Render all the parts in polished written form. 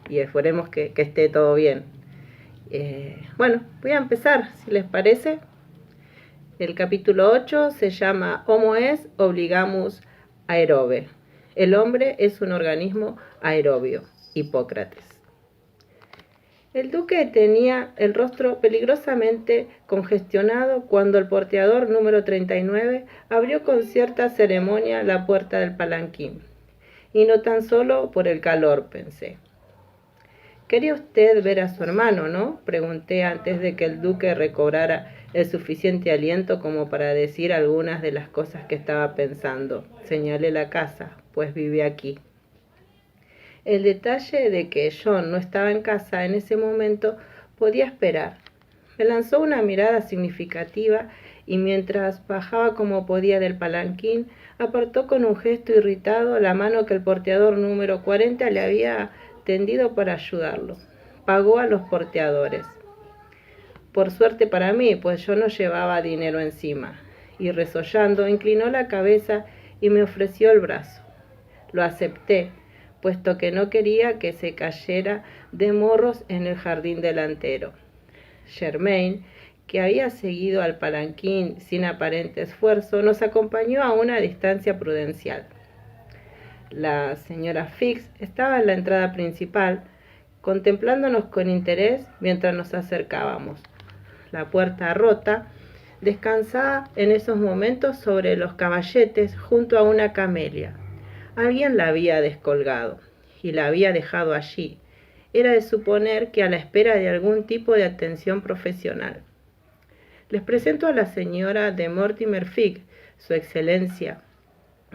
y esperemos que esté todo bien. Bueno, voy a empezar, si les parece. El capítulo 8 se llama Homo es obligamus aerobe. El hombre es un organismo aerobio. Hipócrates. El duque tenía el rostro peligrosamente congestionado cuando el porteador número 39 abrió con cierta ceremonia la puerta del palanquín. Y no tan solo por el calor, pensé. «Quería usted ver a su hermano, ¿no?», pregunté antes de que el duque recobrara el suficiente aliento como para decir algunas de las cosas que estaba pensando. Señalé la casa, pues vive aquí. El detalle de que John no estaba en casa en ese momento podía esperar. Me lanzó una mirada significativa y mientras bajaba como podía del palanquín, apartó con un gesto irritado la mano que el porteador número 40 le había tendido para ayudarlo. Pagó a los porteadores. Por suerte para mí, pues yo no llevaba dinero encima. Y resollando, inclinó la cabeza y me ofreció el brazo. Lo acepté, puesto que no quería que se cayera de morros en el jardín delantero. Germain, que había seguido al palanquín sin aparente esfuerzo, nos acompañó a una distancia prudencial. La señora Fix estaba en la entrada principal, contemplándonos con interés mientras nos acercábamos. La puerta rota descansaba en esos momentos sobre los caballetes junto a una camelia. Alguien la había descolgado y la había dejado allí. Era de suponer que a la espera de algún tipo de atención profesional. Les presento a la señora de Mortimer Fig, su excelencia,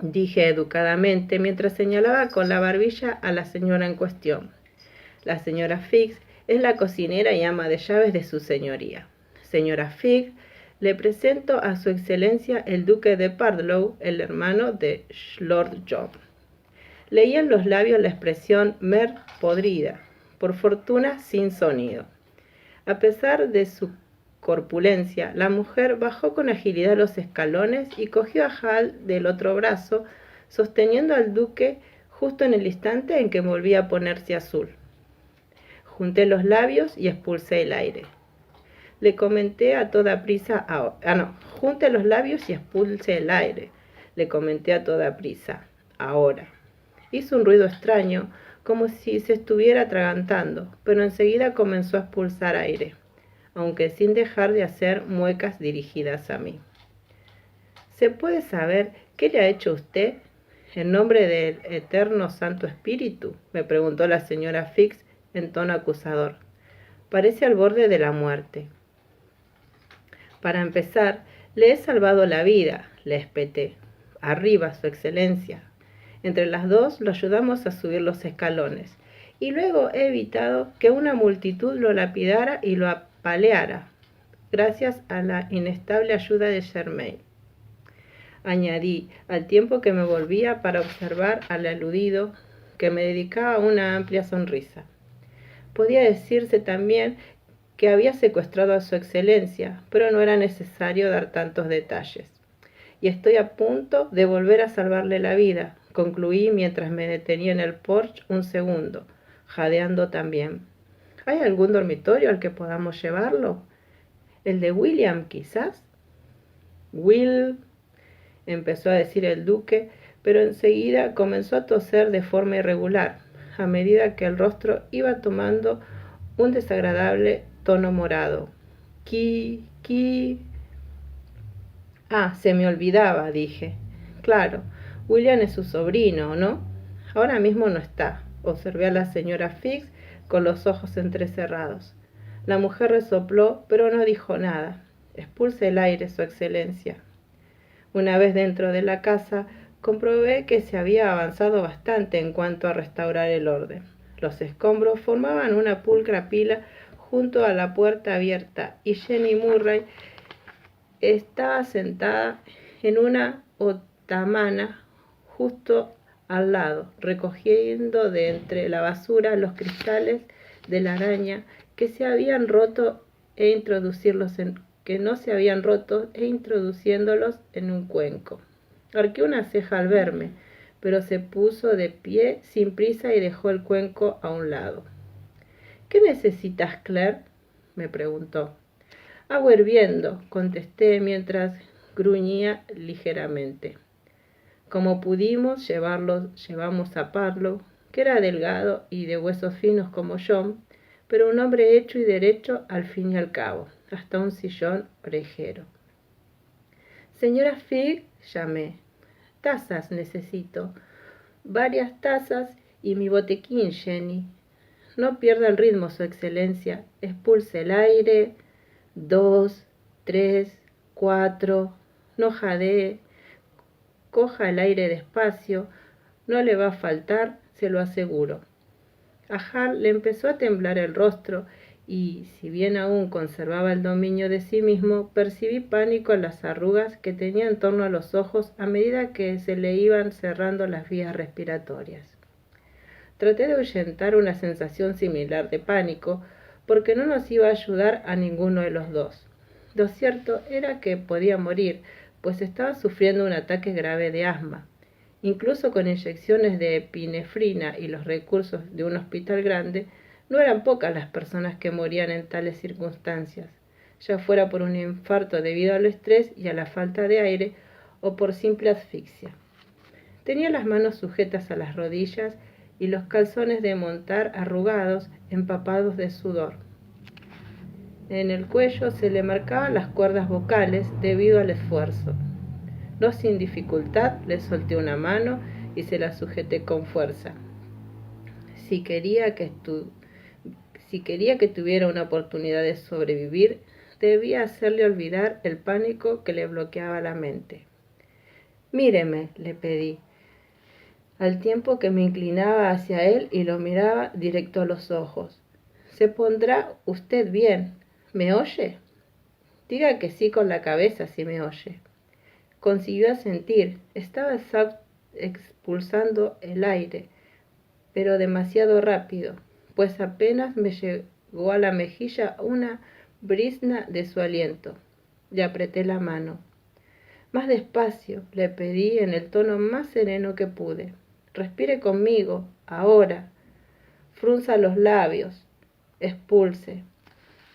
dije educadamente mientras señalaba con la barbilla a la señora en cuestión. La señora Fig es la cocinera y ama de llaves de su señoría. Señora Fig, le presento a su excelencia el duque de Pardlow, el hermano de Lord John. Leía en los labios la expresión mer podrida, por fortuna sin sonido. A pesar de su corpulencia, la mujer bajó con agilidad los escalones y cogió a Hal del otro brazo, sosteniendo al duque justo en el instante en que volvía a ponerse azul. Junté los labios y expulsé el aire. Le comenté a toda prisa, junté los labios y expulsé el aire. Le comenté a toda prisa, ahora. Hizo un ruido extraño, como si se estuviera atragantando, pero enseguida comenzó a expulsar aire, aunque sin dejar de hacer muecas dirigidas a mí. ¿Se puede saber qué le ha hecho usted? ¿En nombre del eterno Santo Espíritu?, me preguntó la señora Fix en tono acusador. Parece al borde de la muerte. Para empezar, le he salvado la vida, le espeté. Arriba, su excelencia. Entre las dos lo ayudamos a subir los escalones, y luego he evitado que una multitud lo lapidara y lo apaleara, gracias a la inestable ayuda de Germain. Añadí, al tiempo que me volvía para observar al aludido, que me dedicaba una amplia sonrisa. Podía decirse también que había secuestrado a su excelencia, pero no era necesario dar tantos detalles. Y estoy a punto de volver a salvarle la vida, concluí mientras me detenía en el porche un segundo, jadeando también. ¿Hay algún dormitorio al que podamos llevarlo? ¿El de William, quizás? Will, empezó a decir el duque, pero enseguida comenzó a toser de forma irregular, a medida que el rostro iba tomando un desagradable tono morado. Ah, se me olvidaba, dije. Claro, William es su sobrino, ¿no? Ahora mismo no está, observé a la señora Fix con los ojos entrecerrados. La mujer resopló, pero no dijo nada. Expulse el aire, su excelencia. Una vez dentro de la casa, comprobé que se había avanzado bastante en cuanto a restaurar el orden. Los escombros formaban una pulcra pila junto a la puerta abierta y Jenny Murray estaba sentada en una otomana justo al lado, recogiendo de entre la basura los cristales de la araña que no se habían roto e introduciéndolos en un cuenco. Arqueó una ceja al verme, pero se puso de pie sin prisa y dejó el cuenco a un lado. ¿Qué necesitas, Claire?, me preguntó. Agua hirviendo, contesté mientras gruñía ligeramente. Como pudimos llevamos a Parlow, que era delgado y de huesos finos como yo, pero un hombre hecho y derecho al fin y al cabo, hasta un sillón orejero. Señora Figg, llamé. Tazas necesito. Varias tazas y mi botequín, Jenny. No pierda el ritmo, Su Excelencia. Expulse el aire. 2, 3, 4. No jadee. Coja el aire despacio. No le va a faltar, se lo aseguro. A Hal le empezó a temblar el rostro y, si bien aún conservaba el dominio de sí mismo, percibí pánico en las arrugas que tenía en torno a los ojos a medida que se le iban cerrando las vías respiratorias. Traté de ahuyentar una sensación similar de pánico, porque no nos iba a ayudar a ninguno de los dos. Lo cierto era que podía morir, pues estaba sufriendo un ataque grave de asma. Incluso con inyecciones de epinefrina y los recursos de un hospital grande, no eran pocas las personas que morían en tales circunstancias, ya fuera por un infarto debido al estrés y a la falta de aire o por simple asfixia. Tenía las manos sujetas a las rodillas y los calzones de montar arrugados, empapados de sudor. En el cuello se le marcaban las cuerdas vocales debido al esfuerzo. No sin dificultad le solté una mano y se la sujeté con fuerza. Si quería que tuviera una oportunidad de sobrevivir, debía hacerle olvidar el pánico que le bloqueaba la mente. Míreme, le pedí, al tiempo que me inclinaba hacia él y lo miraba directo a los ojos. Se pondrá usted bien. ¿Me oye? Diga que sí con la cabeza si me oye. Consiguió asentir. Estaba expulsando el aire, pero demasiado rápido, pues apenas me llegó a la mejilla una brizna de su aliento. Le apreté la mano. Más despacio, le pedí en el tono más sereno que pude. Respire conmigo, ahora. Frunza los labios. Expulse.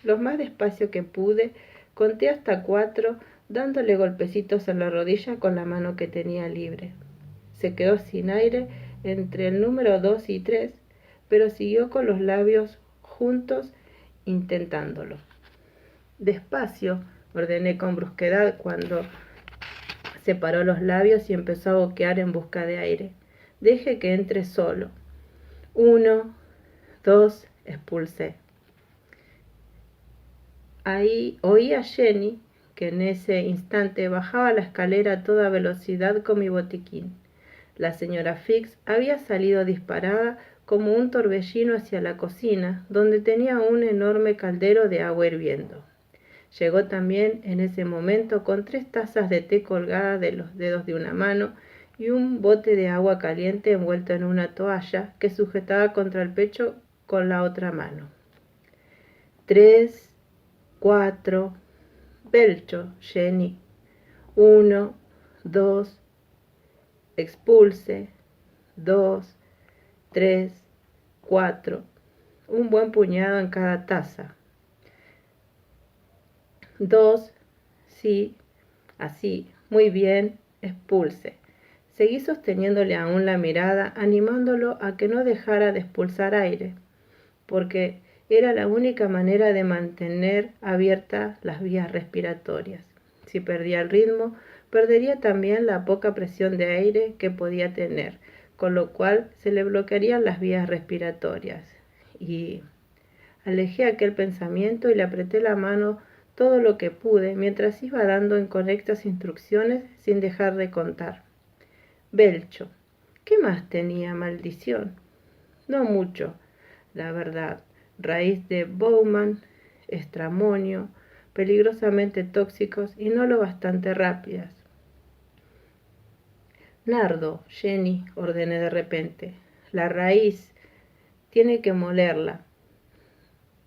Lo más despacio que pude, conté hasta 4, dándole golpecitos en la rodilla con la mano que tenía libre. Se quedó sin aire entre el número 2 y 3, pero siguió con los labios juntos intentándolo. Despacio, ordené con brusquedad cuando separó los labios y empezó a boquear en busca de aire. Deje que entre solo. 1, 2, expulsé. Ahí oí a Jenny, que en ese instante bajaba la escalera a toda velocidad con mi botiquín. La señora Figg había salido disparada como un torbellino hacia la cocina, donde tenía un enorme caldero de agua hirviendo. Llegó también en ese momento con 3 tazas de té colgadas de los dedos de una mano y un bote de agua caliente envuelto en una toalla que sujetaba contra el pecho con la otra mano. 3, 4, Belcho, Jenny. 1, 2, expulse. 2, 3, 4. Un buen puñado en cada taza. 2, sí, así, muy bien, expulse. Seguí sosteniéndole aún la mirada, animándolo a que no dejara de expulsar aire, porque era la única manera de mantener abiertas las vías respiratorias. Si perdía el ritmo, perdería también la poca presión de aire que podía tener, con lo cual se le bloquearían las vías respiratorias. Y alejé aquel pensamiento y le apreté la mano todo lo que pude, mientras iba dando incorrectas instrucciones sin dejar de contar. Belcho. ¿Qué más tenía, maldición? No mucho, la verdad. Raíz de Bowman, estramonio, peligrosamente tóxicos y no lo bastante rápidas. Nardo, Jenny, ordené de repente. La raíz, tiene que molerla.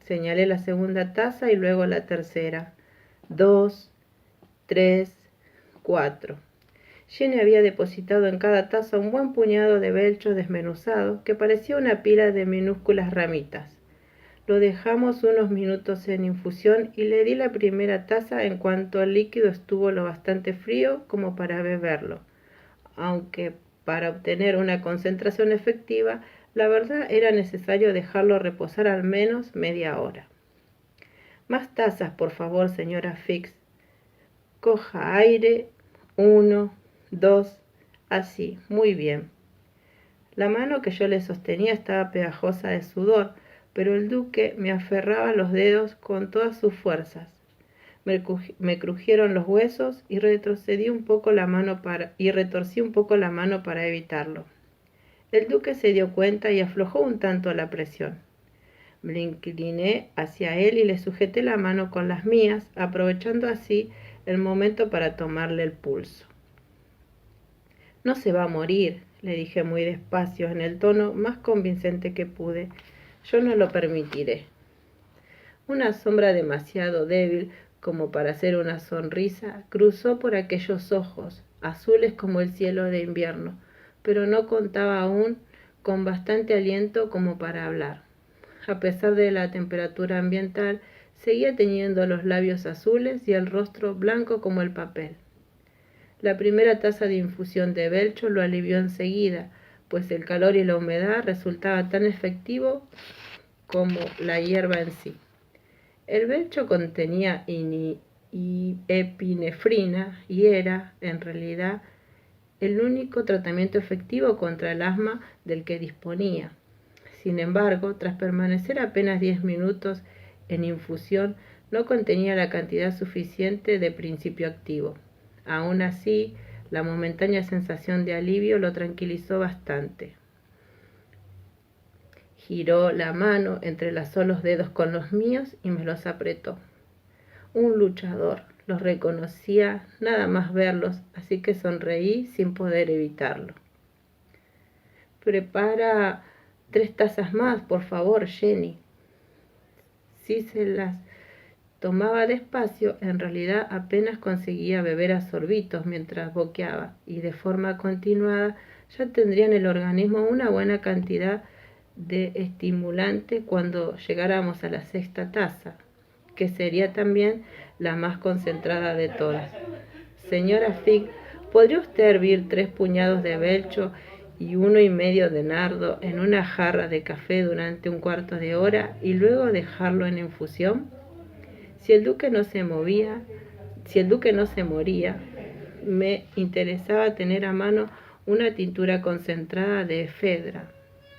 Señalé la segunda taza y luego la tercera. 2, 3, 4. Jenny había depositado en cada taza un buen puñado de belchos desmenuzados que parecía una pila de minúsculas ramitas. Lo dejamos unos minutos en infusión y le di la primera taza en cuanto el líquido estuvo lo bastante frío como para beberlo, aunque para obtener una concentración efectiva, la verdad era necesario dejarlo reposar al menos media hora. Más tazas, por favor, señora Fix. Coja aire, 1, 2, así, muy bien. La mano que yo le sostenía estaba pegajosa de sudor, pero el duque me aferraba los dedos con todas sus fuerzas. Me crujieron los huesos y retorcí un poco la mano para evitarlo. El duque se dio cuenta y aflojó un tanto la presión. Me incliné hacia él y le sujeté la mano con las mías, aprovechando así el momento para tomarle el pulso. No se va a morir, le dije muy despacio, en el tono más convincente que pude. Yo no lo permitiré. Una sombra demasiado débil como para hacer una sonrisa cruzó por aquellos ojos, azules como el cielo de invierno, pero no contaba aún con bastante aliento como para hablar. A pesar de la temperatura ambiental, seguía teniendo los labios azules y el rostro blanco como el papel. La primera taza de infusión de Belcho lo alivió enseguida, pues el calor y la humedad resultaba tan efectivo como la hierba en sí. El Belcho contenía epinefrina y era, en realidad, el único tratamiento efectivo contra el asma del que disponía. Sin embargo, tras permanecer apenas 10 minutos en infusión, no contenía la cantidad suficiente de principio activo. Aún así, la momentánea sensación de alivio lo tranquilizó bastante. Giró la mano, entrelazó los dedos con los míos y me los apretó. Un luchador, los reconocía nada más verlos, así que sonreí sin poder evitarlo. Prepara 3 tazas más, por favor, Jenny. Si se las tomaba despacio, en realidad apenas conseguía beber a sorbitos mientras boqueaba, y de forma continuada ya tendría en el organismo una buena cantidad de estimulante cuando llegáramos a la 6ª taza, que sería también la más concentrada de todas. Señora Fig, ¿podría usted hervir 3 puñados de Belcho y 1,5 de nardo en una jarra de café durante un cuarto de hora y luego dejarlo en infusión? Si el duque no se moría, me interesaba tener a mano una tintura concentrada de efedra.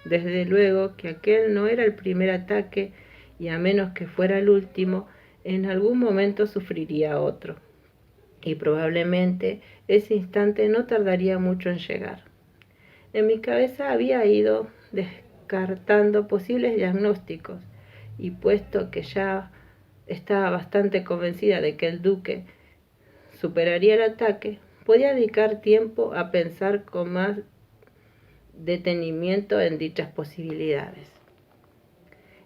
Desde luego que aquel no era el primer ataque y a menos que fuera el último, en algún momento sufriría otro. Y probablemente ese instante no tardaría mucho en llegar. En mi cabeza había ido descartando posibles diagnósticos y puesto que ya estaba bastante convencida de que el duque superaría el ataque, podía dedicar tiempo a pensar con más detenimiento en dichas posibilidades.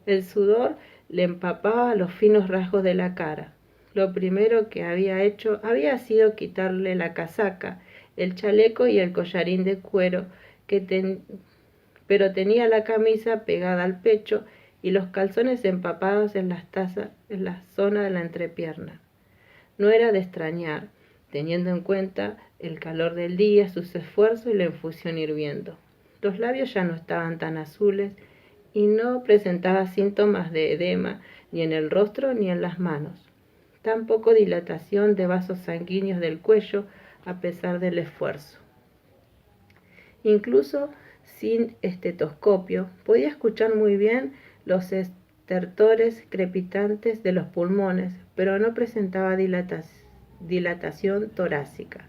El sudor le empapaba los finos rasgos de la cara. Lo primero que había hecho había sido quitarle la casaca, el chaleco y el collarín de cuero, pero tenía la camisa pegada al pecho y los calzones empapados en la zona de la entrepierna. No era de extrañar, teniendo en cuenta el calor del día, sus esfuerzos y la infusión hirviendo. Los labios ya no estaban tan azules y no presentaba síntomas de edema ni en el rostro ni en las manos. Tampoco dilatación de vasos sanguíneos del cuello a pesar del esfuerzo. Incluso sin estetoscopio, podía escuchar muy bien los estertores crepitantes de los pulmones, pero no presentaba dilatación torácica.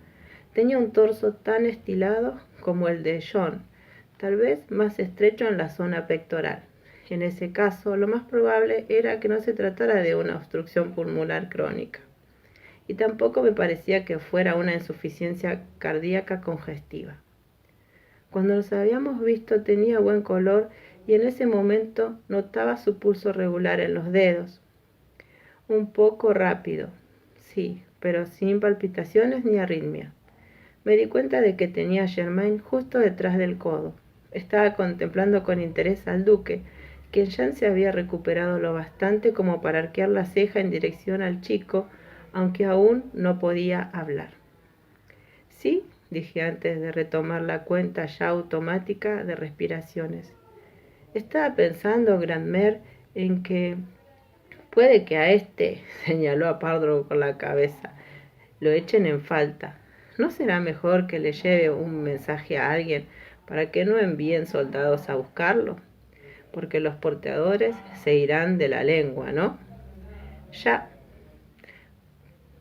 Tenía un torso tan estilado como el de John, tal vez más estrecho en la zona pectoral. En ese caso, lo más probable era que no se tratara de una obstrucción pulmonar crónica, y tampoco me parecía que fuera una insuficiencia cardíaca congestiva. Cuando nos habíamos visto tenía buen color y en ese momento notaba su pulso regular en los dedos. Un poco rápido, sí, pero sin palpitaciones ni arritmia. Me di cuenta de que tenía a Germain justo detrás del codo. Estaba contemplando con interés al duque, quien ya se había recuperado lo bastante como para arquear la ceja en dirección al chico, aunque aún no podía hablar. «Sí», dije antes de retomar la cuenta ya automática de respiraciones. «Estaba pensando, Grandmer, en que puede que a este», señaló a Pardrow con la cabeza, «lo echen en falta. ¿No será mejor que le lleve un mensaje a alguien para que no envíen soldados a buscarlo? Porque los porteadores se irán de la lengua, ¿no?» «Ya».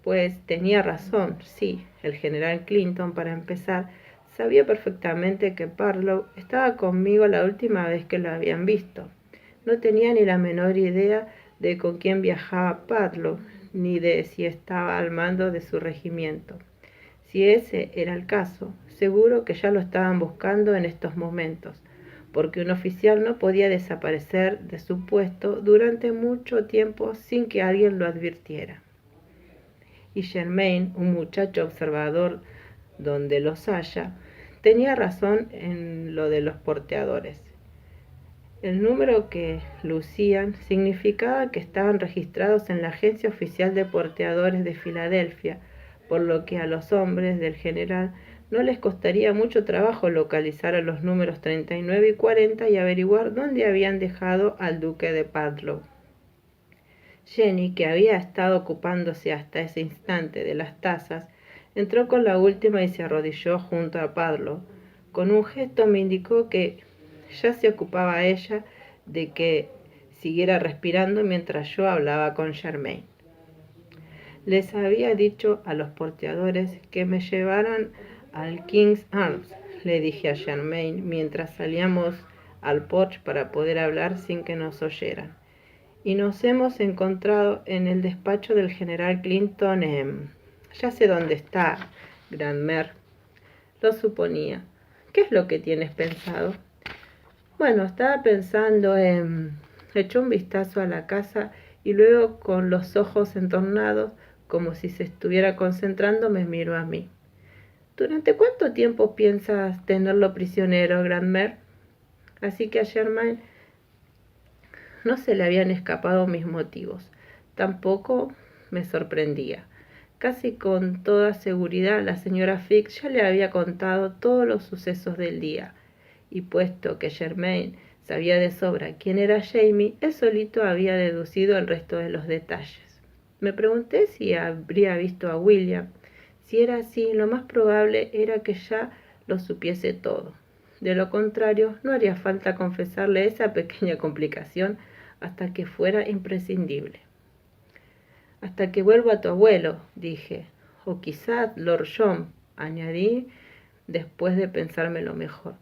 Pues tenía razón, sí. El general Clinton, para empezar, sabía perfectamente que Pardlow estaba conmigo la última vez que lo habían visto. No tenía ni la menor idea de con quién viajaba Pardlow, ni de si estaba al mando de su regimiento. Si ese era el caso, seguro que ya lo estaban buscando en estos momentos, porque un oficial no podía desaparecer de su puesto durante mucho tiempo sin que alguien lo advirtiera. Y Germain, un muchacho observador donde los haya, tenía razón en lo de los porteadores. El número que lucían significaba que estaban registrados en la Agencia Oficial de Porteadores de Filadelfia, por lo que a los hombres del general no les costaría mucho trabajo localizar a los números 39 y 40 y averiguar dónde habían dejado al duque de Pardlow. Jenny, que había estado ocupándose hasta ese instante de las tazas, entró con la última y se arrodilló junto a Pardlow. Con un gesto me indicó que ya se ocupaba ella de que siguiera respirando mientras yo hablaba con Germain. Les había dicho a los porteadores que me llevaran al King's Arms, le dije a Germain mientras salíamos al porche para poder hablar sin que nos oyeran. Y nos hemos encontrado en el despacho del general Clinton. Ya sé dónde está, Grandmer. Lo suponía. ¿Qué es lo que tienes pensado? Bueno, estaba pensando en... Echó un vistazo a la casa y luego, con los ojos entornados, como si se estuviera concentrando, me miró a mí. ¿Durante cuánto tiempo piensas tenerlo prisionero, Grandmer? Así que a Germain no se le habían escapado mis motivos. Tampoco me sorprendía. Casi con toda seguridad la señora Fix ya le había contado todos los sucesos del día, y puesto que Germain sabía de sobra quién era Jamie, él solito había deducido el resto de los detalles. Me pregunté si habría visto a William. Si era así, lo más probable era que ya lo supiese todo. De lo contrario, no haría falta confesarle esa pequeña complicación hasta que fuera imprescindible. Hasta que vuelva a tu abuelo, dije, o quizás Lord John, añadí después de pensármelo mejor.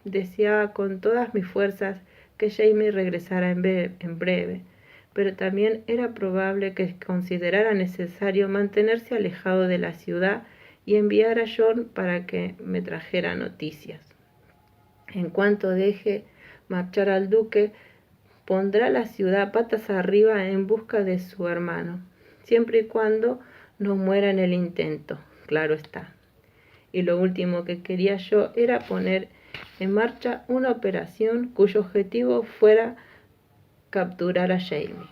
Deseaba con todas mis fuerzas que Jamie regresara en breve, pero también era probable que considerara necesario mantenerse alejado de la ciudad y enviar a John para que me trajera noticias. En cuanto deje marchar al duque, pondrá la ciudad patas arriba en busca de su hermano, siempre y cuando no muera en el intento, claro está. Y lo último que quería yo era poner en marcha una operación cuyo objetivo fuera capturar a Jamie.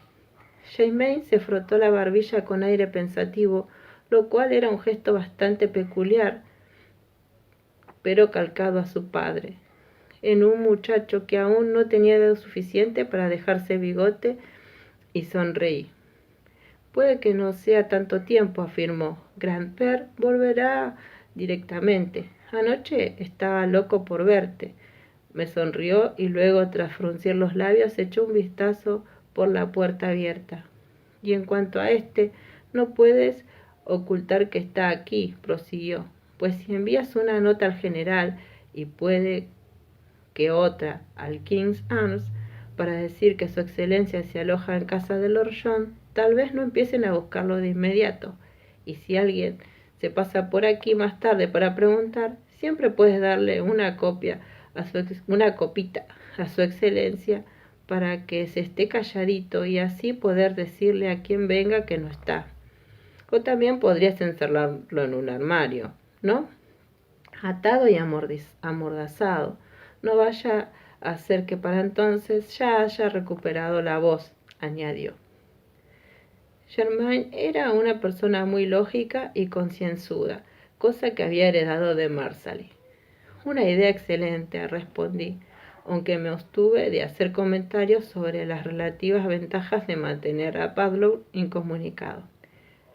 Germain se frotó la barbilla con aire pensativo, lo cual era un gesto bastante peculiar, pero calcado a su padre, en un muchacho que aún no tenía edad suficiente para dejarse bigote, y sonreí. Puede que no sea tanto tiempo, afirmó. Grandpère volverá directamente. Anoche estaba loco por verte. Me sonrió y luego, tras fruncir los labios, echó un vistazo por la puerta abierta. Y en cuanto a este, no puedes ocultar que está aquí, prosiguió. Pues si envías una nota al general y puede que otra al King's Arms para decir que su excelencia se aloja en casa de Lord John, tal vez no empiecen a buscarlo de inmediato. Y si alguien se pasa por aquí más tarde para preguntar, siempre puedes darle una copita a su excelencia para que se esté calladito y así poder decirle a quien venga que no está. O también podrías encerrarlo en un armario, ¿no? Atado y amordazado. No vaya hacer que para entonces ya haya recuperado la voz, añadió. Germain era una persona muy lógica y concienzuda, cosa que había heredado de Marsali. Una idea excelente, respondí, aunque me abstuve de hacer comentarios sobre las relativas ventajas de mantener a Pavlov incomunicado.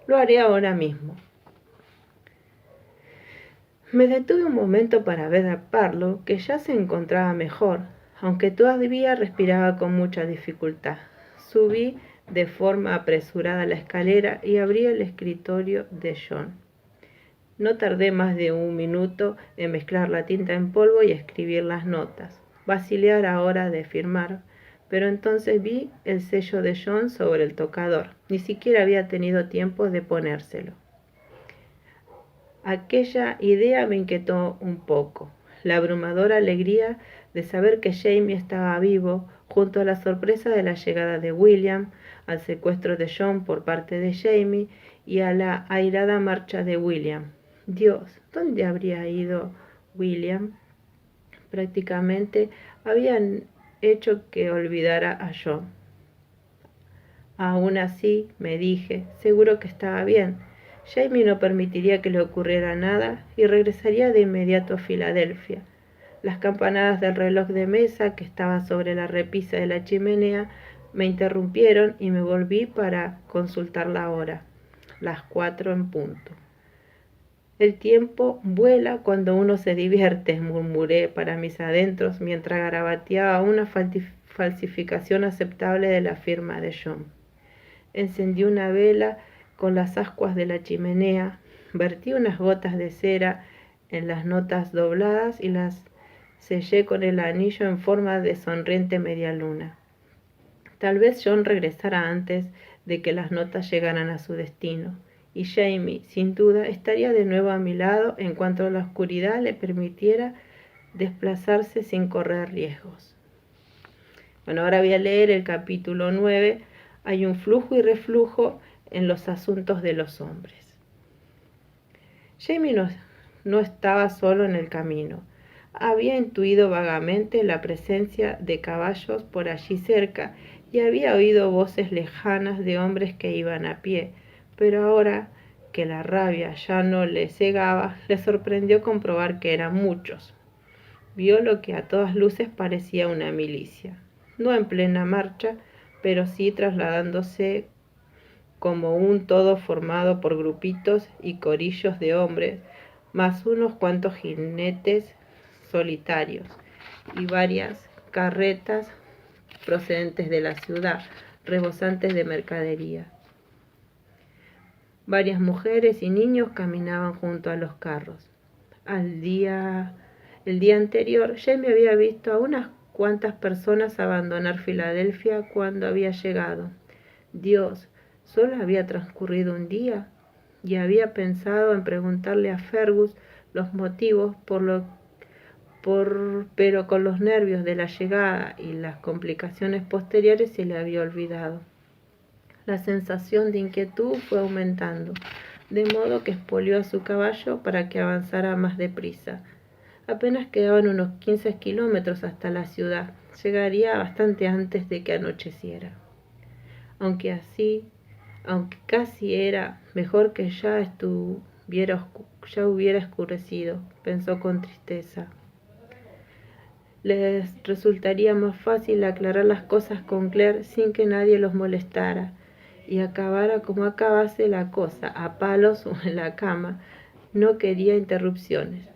Lo haré ahora mismo. Me detuve un momento para ver a Pavlov, que ya se encontraba mejor, aunque todavía respiraba con mucha dificultad. Subí de forma apresurada la escalera y abrí el escritorio de John. No tardé más de un minuto en mezclar la tinta en polvo y escribir las notas. Vacilé a la hora de firmar, pero entonces vi el sello de John sobre el tocador. Ni siquiera había tenido tiempo de ponérselo. Aquella idea me inquietó un poco. La abrumadora alegría de saber que Jamie estaba vivo, junto a la sorpresa de la llegada de William, al secuestro de John por parte de Jamie y a la airada marcha de William. Dios, ¿dónde habría ido William? Prácticamente habían hecho que olvidara a John. Aún así, me dije, seguro que estaba bien. Jamie no permitiría que le ocurriera nada y regresaría de inmediato a Filadelfia. Las campanadas del reloj de mesa que estaba sobre la repisa de la chimenea me interrumpieron y me volví para consultar la hora. Las 4 en punto. El tiempo vuela cuando uno se divierte, murmuré para mis adentros mientras garabateaba una falsificación aceptable de la firma de John. Encendí una vela con las ascuas de la chimenea, vertí unas gotas de cera en las notas dobladas y las sellé con el anillo en forma de sonriente media luna. Tal vez John regresara antes de que las notas llegaran a su destino, y Jamie, sin duda, estaría de nuevo a mi lado en cuanto la oscuridad le permitiera desplazarse sin correr riesgos. Bueno, ahora voy a leer el capítulo 9. Hay un flujo y reflujo en los asuntos de los hombres. Jamie no estaba solo en el camino. Había intuido vagamente la presencia de caballos por allí cerca y había oído voces lejanas de hombres que iban a pie, pero ahora que la rabia ya no le cegaba, le sorprendió comprobar que eran muchos. Vio lo que a todas luces parecía una milicia, no en plena marcha, pero sí trasladándose como un todo formado por grupitos y corillos de hombres, más unos cuantos jinetes solitarios y varias carretas procedentes de la ciudad, rebosantes de mercadería. Varias mujeres y niños caminaban junto a los carros. El día anterior, Jamie había visto a unas cuantas personas abandonar Filadelfia cuando había llegado. Dios, solo había transcurrido un día y había pensado en preguntarle a Fergus los motivos pero con los nervios de la llegada y las complicaciones posteriores se le había olvidado. La sensación de inquietud fue aumentando, de modo que espolió a su caballo para que avanzara más deprisa. Apenas quedaban unos 15 kilómetros hasta la ciudad. Llegaría bastante antes de que anocheciera. Aunque casi era mejor que ya hubiera oscurecido, pensó con tristeza. Les resultaría más fácil aclarar las cosas con Claire sin que nadie los molestara y acabara como acabase la cosa, a palos o en la cama. No quería interrupciones.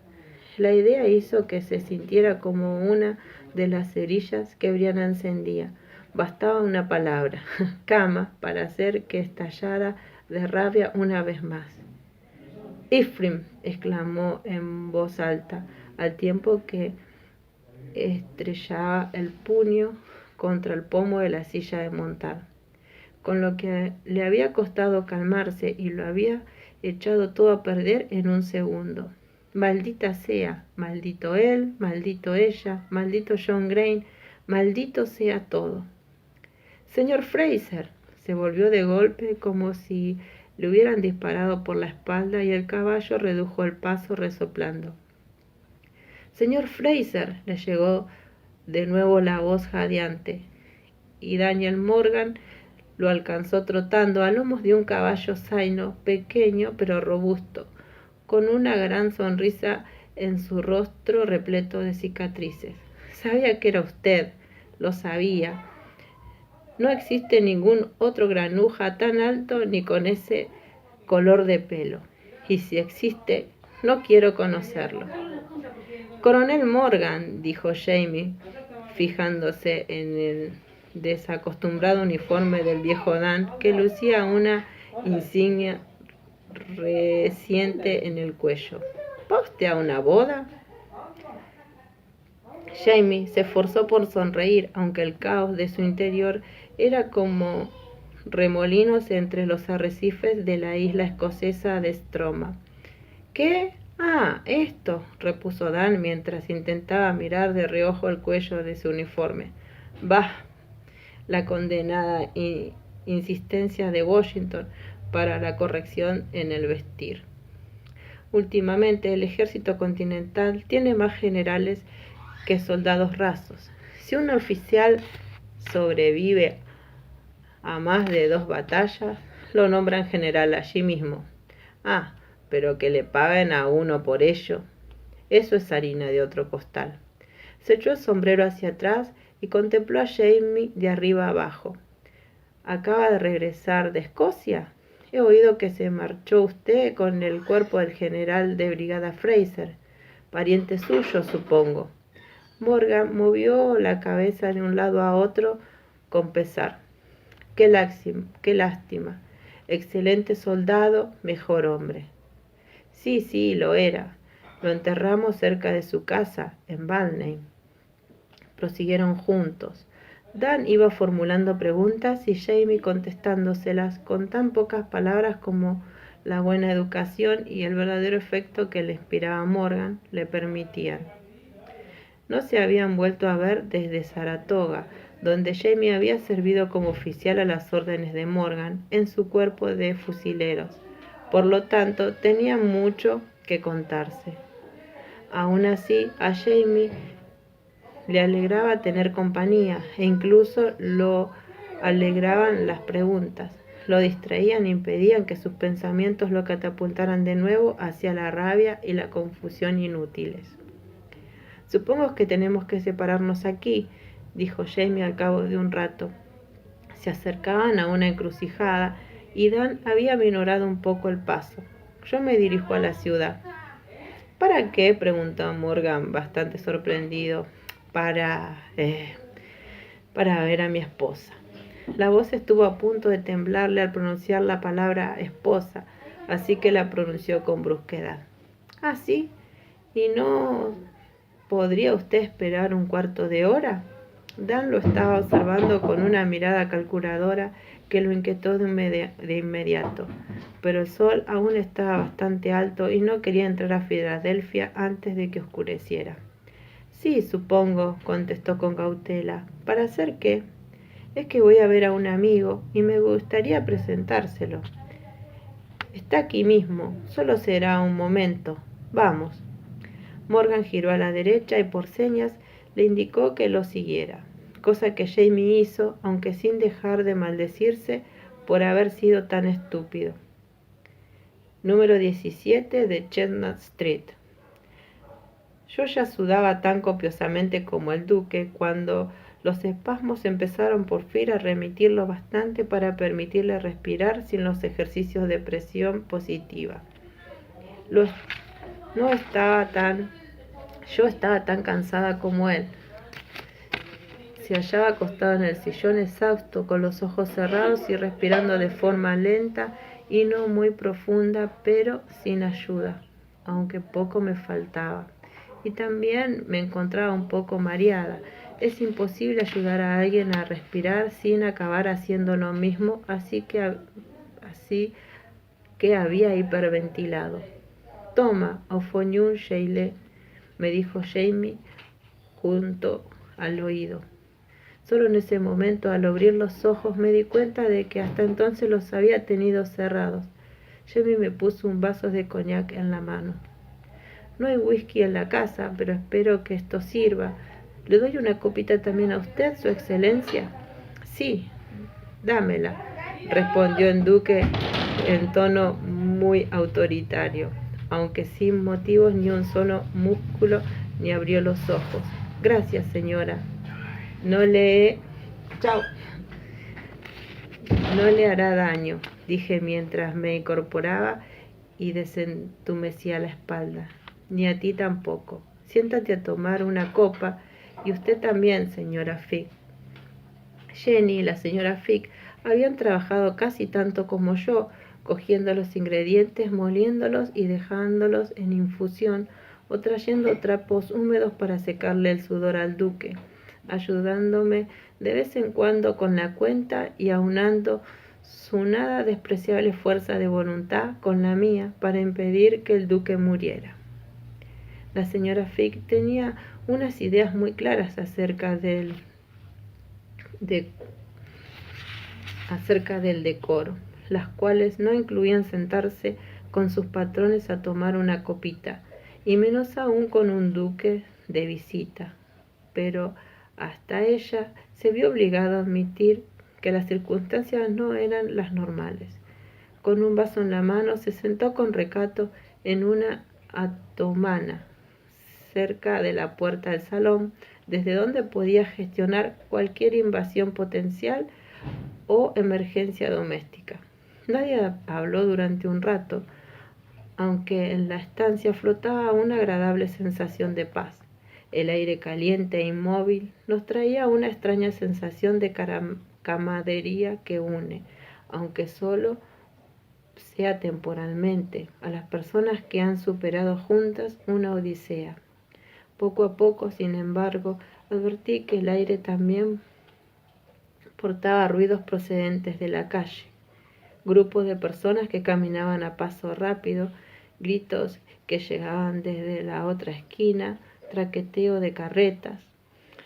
La idea hizo que se sintiera como una de las cerillas que Brianna encendía. Bastaba una palabra, cama, para hacer que estallara de rabia una vez más. Ephraim, exclamó en voz alta, al tiempo que estrellaba el puño contra el pomo de la silla de montar. Con lo que le había costado calmarse y lo había echado todo a perder en un segundo. Maldita sea, maldito él, maldito ella, maldito John Green, maldito sea todo. Señor Fraser, se volvió de golpe como si le hubieran disparado por la espalda y el caballo redujo el paso resoplando. Señor Fraser, le llegó de nuevo la voz jadeante, y Daniel Morgan lo alcanzó trotando a lomos de un caballo zaino, pequeño pero robusto, con una gran sonrisa en su rostro repleto de cicatrices. Sabía que era usted, lo sabía. No existe ningún otro granuja tan alto ni con ese color de pelo. Y si existe, no quiero conocerlo. Coronel Morgan, dijo Jamie, fijándose en el desacostumbrado uniforme del viejo Dan, que lucía una insignia reciente en el cuello. ¿Va usted a una boda? Jamie se esforzó por sonreír, aunque el caos de su interior era como remolinos entre los arrecifes de la isla escocesa de Stroma. ¿Qué? Ah, esto, repuso Dan mientras intentaba mirar de reojo el cuello de su uniforme. Bah, la condenada insistencia de Washington para la corrección en el vestir. Últimamente el ejército continental tiene más generales que soldados rasos. Si un oficial sobrevive a más de 2 batallas, lo nombran general allí mismo. Ah, pero que le paguen a uno por ello, eso es harina de otro costal. Se echó el sombrero hacia atrás y contempló a Jamie de arriba abajo. ¿Acaba de regresar de Escocia? He oído que se marchó usted con el cuerpo del general de brigada Fraser, pariente suyo, supongo. Morgan movió la cabeza de un lado a otro con pesar. Qué lástima. Excelente soldado, mejor hombre. Sí, lo era. Lo enterramos cerca de su casa, en Balney. Prosiguieron juntos. Dan iba formulando preguntas y Jamie contestándoselas con tan pocas palabras como la buena educación y el verdadero efecto que le inspiraba Morgan le permitían. No se habían vuelto a ver desde Saratoga, donde Jamie había servido como oficial a las órdenes de Morgan en su cuerpo de fusileros. Por lo tanto, tenía mucho que contarse. Aún así, a Jamie le alegraba tener compañía e incluso lo alegraban las preguntas. Lo distraían e impedían que sus pensamientos lo catapultaran de nuevo hacia la rabia y la confusión inútiles. Supongo que tenemos que separarnos aquí, dijo Jamie al cabo de un rato. Se acercaban a una encrucijada y Dan había minorado un poco el paso. Yo me dirijo a la ciudad. ¿Para qué?, preguntó Morgan, bastante sorprendido. Para ver a mi esposa. La voz estuvo a punto de temblarle al pronunciar la palabra esposa, así que la pronunció con brusquedad. ¿Ah, sí? ¿Y no podría usted esperar un cuarto de hora? Dan lo estaba observando con una mirada calculadora que lo inquietó de inmediato, pero el sol aún estaba bastante alto y no quería entrar a Filadelfia antes de que oscureciera. Sí, supongo, contestó con cautela. ¿Para hacer qué? Es que voy a ver a un amigo y me gustaría presentárselo. Está aquí mismo, solo será un momento. Vamos. Morgan giró a la derecha y por señas le indicó que lo siguiera, cosa que Jamie hizo, aunque sin dejar de maldecirse por haber sido tan estúpido. Número 17 de Chestnut Street. Yo ya sudaba tan copiosamente como el duque cuando los espasmos empezaron por fin a remitirlo bastante para permitirle respirar sin los ejercicios de presión positiva. Yo estaba tan cansada como él. Se hallaba acostado en el sillón exhausto, con los ojos cerrados y respirando de forma lenta y no muy profunda, pero sin ayuda, aunque poco me faltaba. Y también me encontraba un poco mareada. Es imposible ayudar a alguien a respirar sin acabar haciendo lo mismo, así que había hiperventilado. Toma, Ofoñún Sheile, me dijo Jamie junto al oído. Solo en ese momento, al abrir los ojos, me di cuenta de que hasta entonces los había tenido cerrados. Jamie me puso un vaso de coñac en la mano. No hay whisky en la casa, pero espero que esto sirva. ¿Le doy una copita también a usted, su excelencia? Sí, dámela, respondió el duque en tono muy autoritario, aunque sin motivos ni un solo músculo, ni abrió los ojos. Gracias, señora. No le... Chao. No le hará daño, dije mientras me incorporaba y desentumecía la espalda. Ni a ti tampoco. Siéntate a tomar una copa, y usted también, señora Fig. Jenny y la señora Fig habían trabajado casi tanto como yo, cogiendo los ingredientes, moliéndolos y dejándolos en infusión, o trayendo trapos húmedos para secarle el sudor al duque, ayudándome de vez en cuando con la cuenta y aunando su nada despreciable fuerza de voluntad con la mía para impedir que el duque muriera. La señora Fig tenía unas ideas muy claras acerca del decoro, las cuales no incluían sentarse con sus patrones a tomar una copita, y menos aún con un duque de visita. Pero hasta ella se vio obligada a admitir que las circunstancias no eran las normales. Con un vaso en la mano se sentó con recato en una otomana cerca de la puerta del salón, desde donde podía gestionar cualquier invasión potencial o emergencia doméstica. Nadie habló durante un rato, aunque en la estancia flotaba una agradable sensación de paz. El aire caliente e inmóvil nos traía una extraña sensación de camaradería que une, aunque solo sea temporalmente, a las personas que han superado juntas una odisea. Poco a poco, sin embargo, advertí que el aire también portaba ruidos procedentes de la calle. Grupos de personas que caminaban a paso rápido, gritos que llegaban desde la otra esquina, traqueteo de carretas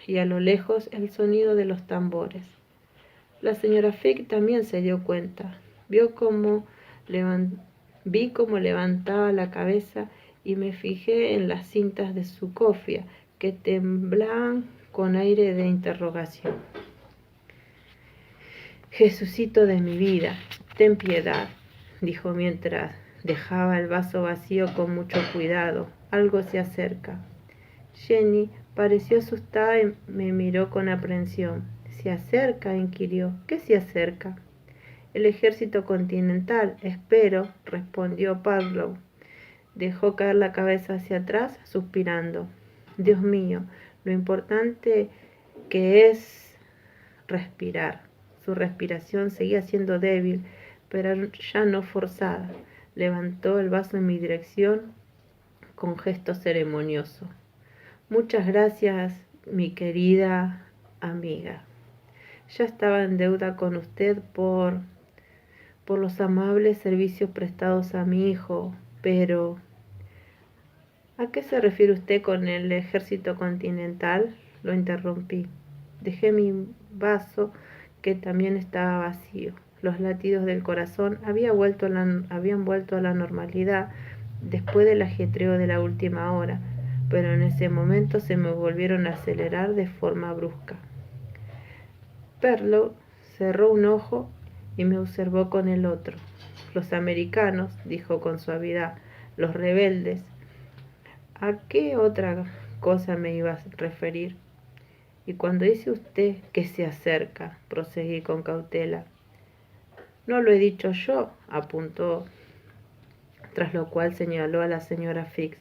y a lo lejos el sonido de los tambores. La señora Fig también se dio cuenta. Vi cómo levantaba la cabeza y me fijé en las cintas de su cofia, que temblaban con aire de interrogación. Jesucito de mi vida, ten piedad, dijo mientras dejaba el vaso vacío con mucho cuidado. Algo se acerca. Jenny pareció asustada y me miró con aprensión. ¿Se acerca?, inquirió. ¿Qué se acerca? El ejército continental, espero, respondió Pablo. Dejó caer la cabeza hacia atrás, suspirando. Dios mío, lo importante que es respirar. Su respiración seguía siendo débil, pero ya no forzada. Levantó el vaso en mi dirección con gesto ceremonioso. Muchas gracias, mi querida amiga. Ya estaba en deuda con usted por los amables servicios prestados a mi hijo, pero ¿a qué se refiere usted con el ejército continental?, lo interrumpí. Dejé mi vaso, que también estaba vacío. Los latidos del corazón habían vuelto a la normalidad después del ajetreo de la última hora, pero en ese momento se me volvieron a acelerar de forma brusca. Perlow cerró un ojo y me observó con el otro. Los americanos, dijo con suavidad, los rebeldes. ¿A qué otra cosa me iba a referir? Y cuando dice usted que se acerca, proseguí con cautela. No lo he dicho yo, apuntó, tras lo cual señaló a la señora Fix.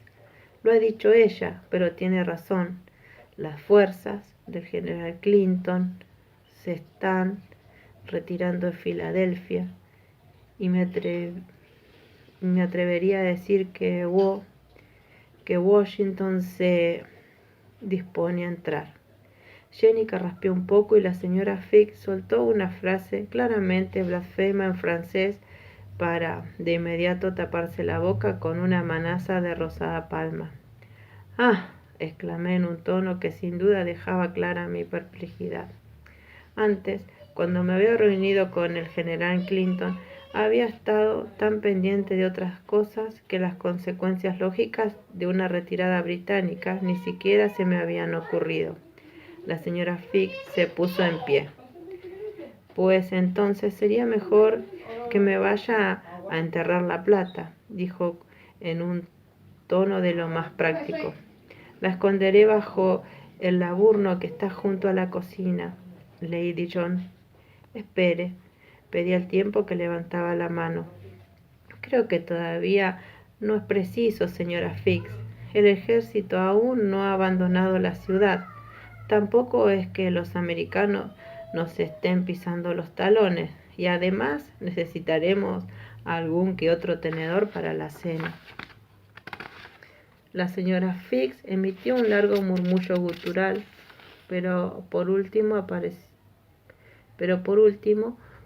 Lo ha dicho ella, pero tiene razón. Las fuerzas del general Clinton se están retirando de Filadelfia, y me atrevería a decir que Washington se dispone a entrar. Jenny carraspeó un poco y la señora Fig soltó una frase claramente blasfema en francés para de inmediato taparse la boca con una manaza de rosada palma. «Ah», exclamé en un tono que sin duda dejaba clara mi perplejidad. Antes, cuando me había reunido con el general Clinton, había estado tan pendiente de otras cosas que las consecuencias lógicas de una retirada británica ni siquiera se me habían ocurrido. La señora Fig se puso en pie. Pues entonces sería mejor que me vaya a enterrar la plata, dijo en un tono de lo más práctico. La esconderé bajo el laburno que está junto a la cocina, Lady John. Espere, pedí al tiempo que levantaba la mano. Creo que todavía no es preciso, señora Fix. El ejército aún no ha abandonado la ciudad. Tampoco es que los americanos nos estén pisando los talones. Y además necesitaremos algún que otro tenedor para la cena. La señora Fix emitió un largo murmullo gutural, pero por último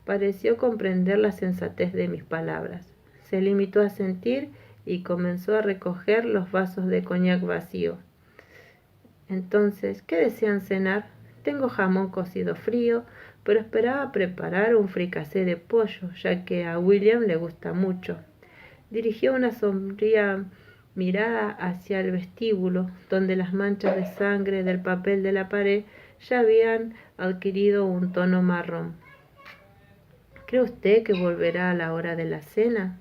pareció comprender la sensatez de mis palabras. Se limitó a sentir y comenzó a recoger los vasos de coñac vacío. Entonces, ¿qué desean cenar? Tengo jamón cocido frío, pero esperaba preparar un fricasé de pollo, ya que a William le gusta mucho. Dirigió una sombría mirada hacia el vestíbulo, donde las manchas de sangre del papel de la pared ya habían adquirido un tono marrón. ¿Cree usted que volverá a la hora de la cena?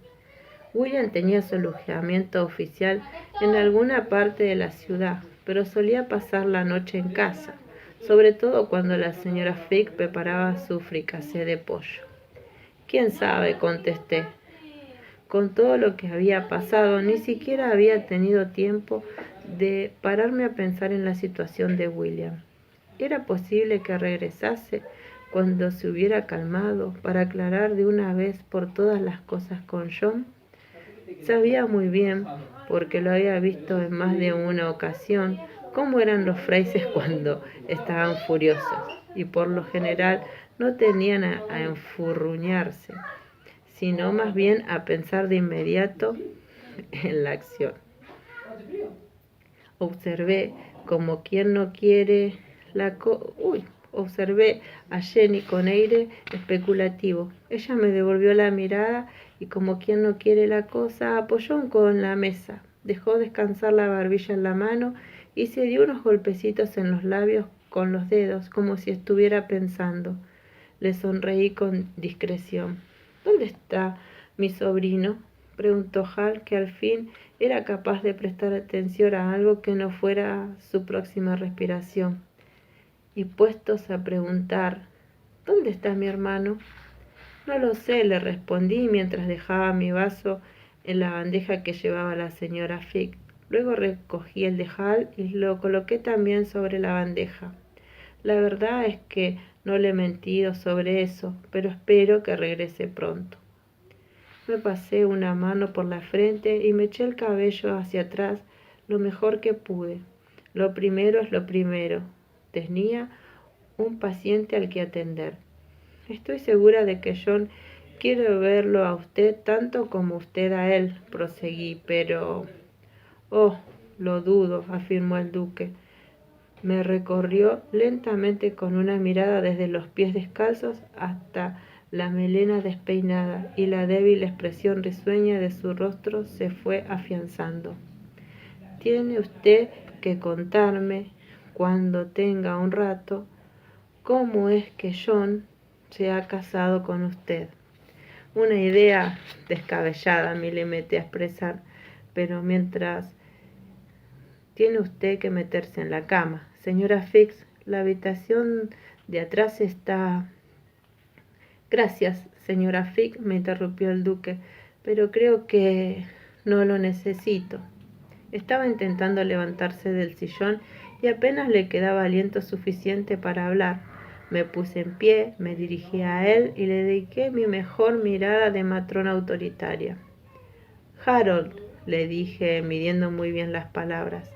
William tenía su alojamiento oficial en alguna parte de la ciudad, pero solía pasar la noche en casa, sobre todo cuando la señora Fig preparaba su fricasé de pollo. ¿Quién sabe?, contesté. Con todo lo que había pasado, ni siquiera había tenido tiempo de pararme a pensar en la situación de William. ¿Era posible que regresase cuando se hubiera calmado para aclarar de una vez por todas las cosas con John? Sabía muy bien, porque lo había visto en más de una ocasión, cómo eran los Fraises cuando estaban furiosos, y por lo general no tenían a enfurruñarse, sino más bien a pensar de inmediato en la acción. Observé como quien no quiere observé a Jenny con aire especulativo. Ella me devolvió la mirada y como quien no quiere la cosa, apoyó un codo en la mesa, dejó descansar la barbilla en la mano y se dio unos golpecitos en los labios con los dedos, como si estuviera pensando. Le sonreí con discreción. ¿Dónde está mi sobrino?, preguntó Hal, que al fin era capaz de prestar atención a algo que no fuera su próxima respiración. Y puestos a preguntar, ¿dónde está mi hermano? No lo sé, le respondí mientras dejaba mi vaso en la bandeja que llevaba la señora Fig. Luego recogí el de Hal y lo coloqué también sobre la bandeja. La verdad es que no le he mentido sobre eso, pero espero que regrese pronto. Me pasé una mano por la frente y me eché el cabello hacia atrás lo mejor que pude. Lo primero es lo primero. Tenía un paciente al que atender. Estoy segura de que John quiere verlo a usted tanto como usted a él, proseguí, pero... Oh, lo dudo, afirmó el duque. Me recorrió lentamente con una mirada desde los pies descalzos hasta la melena despeinada, y la débil expresión risueña de su rostro se fue afianzando. Tiene usted que contarme, cuando tenga un rato, cómo es que John se ha casado con usted. Una idea descabellada, me limité a expresar, pero mientras tiene usted que meterse en la cama. Señora Fix, la habitación de atrás está... Gracias, señora Fig, me interrumpió el duque, pero creo que no lo necesito. Estaba intentando levantarse del sillón y apenas le quedaba aliento suficiente para hablar. Me puse en pie, me dirigí a él y le dediqué mi mejor mirada de matrona autoritaria. Harold, le dije, midiendo muy bien las palabras,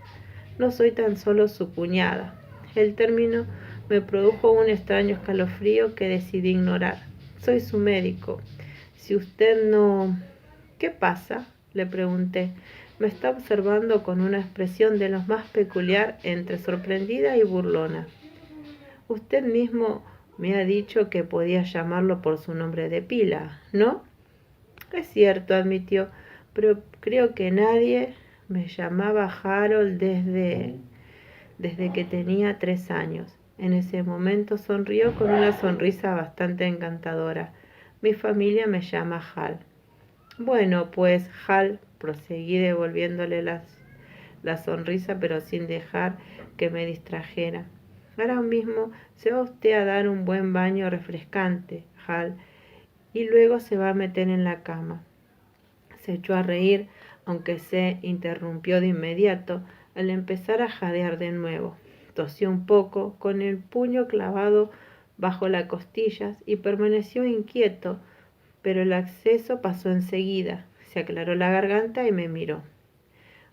no soy tan solo su cuñada. El término me produjo un extraño escalofrío que decidí ignorar. Soy su médico. Si usted no... ¿Qué pasa?, le pregunté. Me está observando con una expresión de lo más peculiar, entre sorprendida y burlona. Usted mismo me ha dicho que podía llamarlo por su nombre de pila, ¿no? Es cierto, admitió, pero creo que nadie me llamaba Harold desde que tenía 3 años. En ese momento sonrió con una sonrisa bastante encantadora. Mi familia me llama Hal. Bueno, pues Hal, proseguí devolviéndole la sonrisa, pero sin dejar que me distrajera. Ahora mismo se va usted a dar un buen baño refrescante, Hal, y luego se va a meter en la cama. Se echó a reír, aunque se interrumpió de inmediato al empezar a jadear de nuevo. Tosió un poco, con el puño clavado bajo las costillas, y permaneció inquieto, pero el acceso pasó enseguida. Se aclaró la garganta y me miró.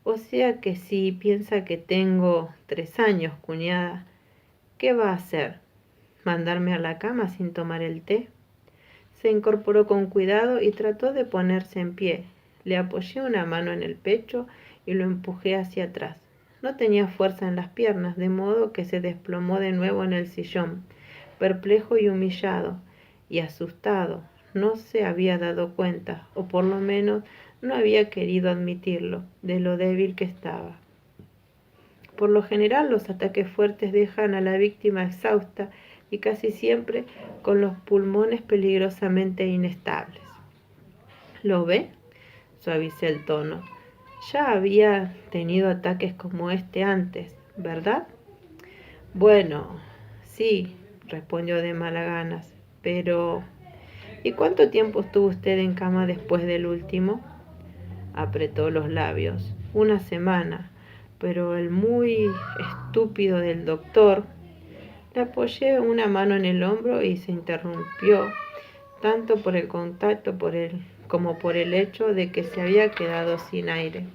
O sea que si piensa que tengo 3 años, cuñada, ¿qué va a hacer? ¿Mandarme a la cama sin tomar el té? Se incorporó con cuidado y trató de ponerse en pie. Le apoyé una mano en el pecho y lo empujé hacia atrás. No tenía fuerza en las piernas, de modo que se desplomó de nuevo en el sillón, perplejo y humillado, y asustado. No se había dado cuenta, o por lo menos no había querido admitirlo, de lo débil que estaba. Por lo general, los ataques fuertes dejan a la víctima exhausta y casi siempre con los pulmones peligrosamente inestables. ¿Lo ve? Suavicé el tono. Ya había tenido ataques como este antes, ¿verdad? Bueno, sí, respondió de mala ganas, pero ¿y cuánto tiempo estuvo usted en cama después del último? Apretó los labios. 1 semana, pero el muy estúpido del doctor. Le apoyé una mano en el hombro y se interrumpió, tanto por el contacto como por el hecho de que se había quedado sin aire.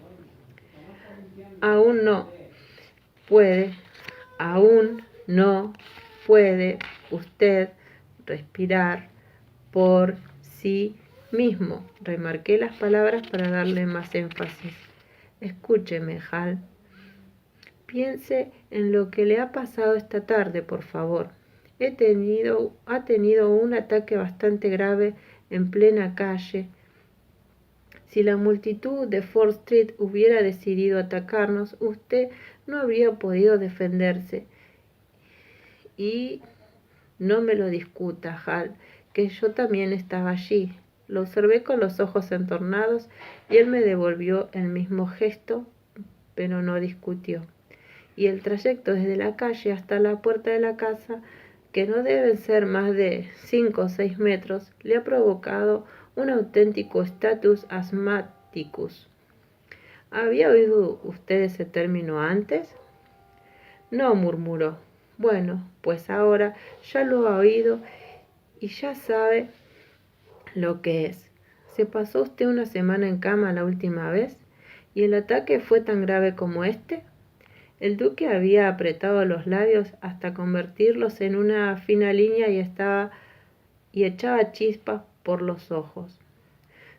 Aún no puede, aún no puede usted respirar por sí mismo. Remarqué las palabras para darle más énfasis. Escúcheme, Hal. Piense en lo que le ha pasado esta tarde, por favor. Ha tenido un ataque bastante grave en plena calle. Si la multitud de Ford Street hubiera decidido atacarnos, usted no habría podido defenderse. Y no me lo discuta, Hal, que yo también estaba allí. Lo observé con los ojos entornados y él me devolvió el mismo gesto, pero no discutió. Y el trayecto desde la calle hasta la puerta de la casa, que no deben ser más de 5 o 6 metros, le ha provocado un auténtico status asthmaticus. ¿Había oído usted ese término antes? No, murmuró. Bueno, pues ahora ya lo ha oído y ya sabe lo que es. ¿Se pasó usted 1 semana en cama la última vez? ¿Y el ataque fue tan grave como este? El duque había apretado los labios hasta convertirlos en una fina línea y echaba chispas por los ojos.